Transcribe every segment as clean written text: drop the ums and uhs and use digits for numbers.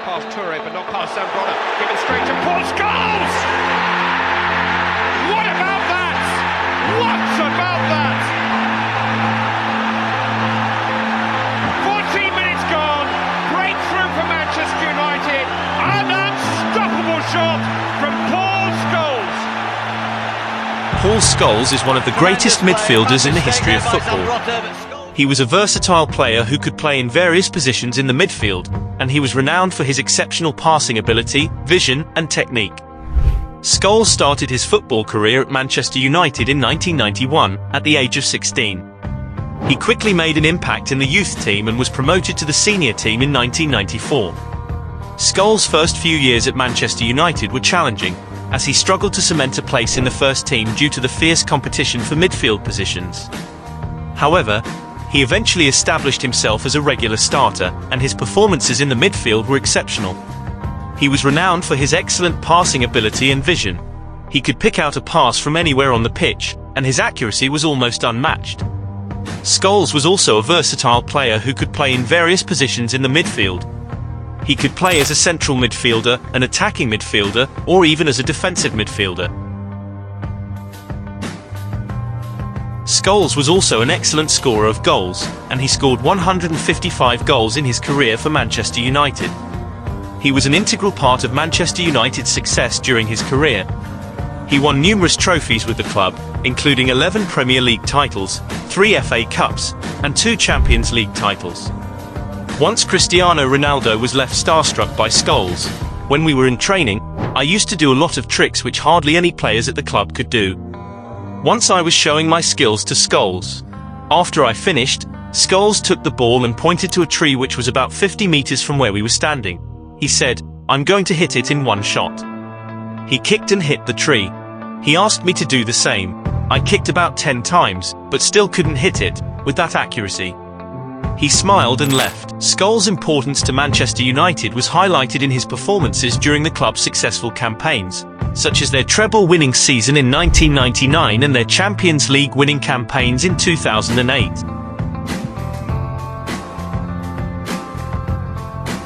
past Toure, but not past Zambrana. Given straight to Paul Scholes! What about that? What about that? 14 minutes gone, breakthrough for Manchester United, an unstoppable shot from Paul Scholes. Paul Scholes is one of the greatest midfielders in the history of football. He was a versatile player who could play in various positions in the midfield, and he was renowned for his exceptional passing ability, vision, and technique. Scholes started his football career at Manchester United in 1991, at the age of 16. He quickly made an impact in the youth team and was promoted to the senior team in 1994. Scholes' first few years at Manchester United were challenging, as he struggled to cement a place in the first team due to the fierce competition for midfield positions. However, he eventually established himself as a regular starter, and his performances in the midfield were exceptional. He was renowned for his excellent passing ability and vision. He could pick out a pass from anywhere on the pitch, and his accuracy was almost unmatched. Scholes was also a versatile player who could play in various positions in the midfield. He could play as a central midfielder, an attacking midfielder, or even as a defensive midfielder. Scholes was also an excellent scorer of goals, and he scored 155 goals in his career for Manchester United. He was an integral part of Manchester United's success during his career. He won numerous trophies with the club, including 11 Premier League titles, 3 FA Cups, and 2 Champions League titles. Once Cristiano Ronaldo was left starstruck by Scholes. When we were in training, I used to do a lot of tricks which hardly any players at the club could do. Once I was showing my skills to Scholes. After I finished, Scholes took the ball and pointed to a tree which was about 50 meters from where we were standing. He said, "I'm going to hit it in one shot." He kicked and hit the tree. He asked me to do the same. I kicked about 10 times, but still couldn't hit it with that accuracy. He smiled and left. Scholes' importance to Manchester United was highlighted in his performances during the club's successful campaigns, such as their treble-winning season in 1999 and their Champions League winning campaigns in 2008.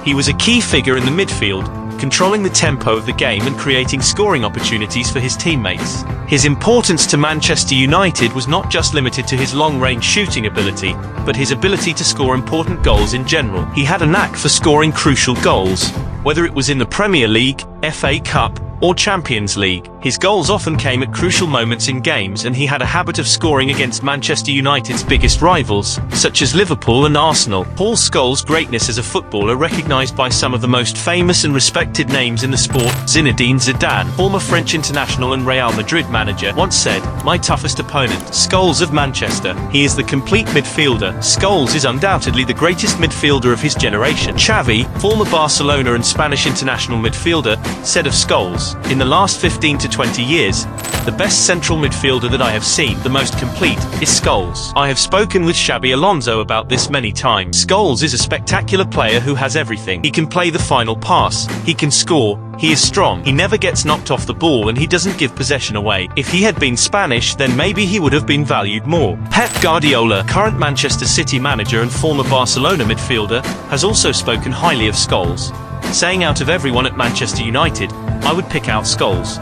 He was a key figure in the midfield, controlling the tempo of the game and creating scoring opportunities for his teammates. His importance to Manchester United was not just limited to his long-range shooting ability, but his ability to score important goals in general. He had a knack for scoring crucial goals, whether it was in the Premier League, FA Cup, or Champions League. His goals often came at crucial moments in games, and he had a habit of scoring against Manchester United's biggest rivals, such as Liverpool and Arsenal. Paul Scholes' greatness as a footballer recognised by some of the most famous and respected names in the sport. Zinedine Zidane, former French international and Real Madrid manager, once said, "My toughest opponent, Scholes of Manchester. He is the complete midfielder." Scholes is undoubtedly the greatest midfielder of his generation. Xavi, former Barcelona and Spanish international midfielder, said of Scholes, "In the last 15 to 20 years, the best central midfielder that I have seen, the most complete, is Scholes." I have spoken with Xabi Alonso about this many times. Scholes is a spectacular player who has everything. He can play the final pass, he can score, he is strong, he never gets knocked off the ball, and he doesn't give possession away. If he had been Spanish, then maybe he would have been valued more. Pep Guardiola, current Manchester City manager and former Barcelona midfielder, has also spoken highly of Scholes, saying, "Out of everyone at Manchester United, I would pick out Scholes.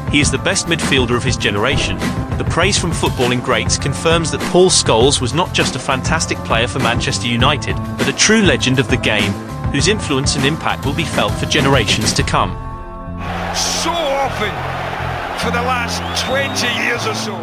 He is the best midfielder of his generation." The praise from footballing greats confirms that Paul Scholes was not just a fantastic player for Manchester United, but a true legend of the game, whose influence and impact will be felt for generations to come. So often, for the last 20 years or so,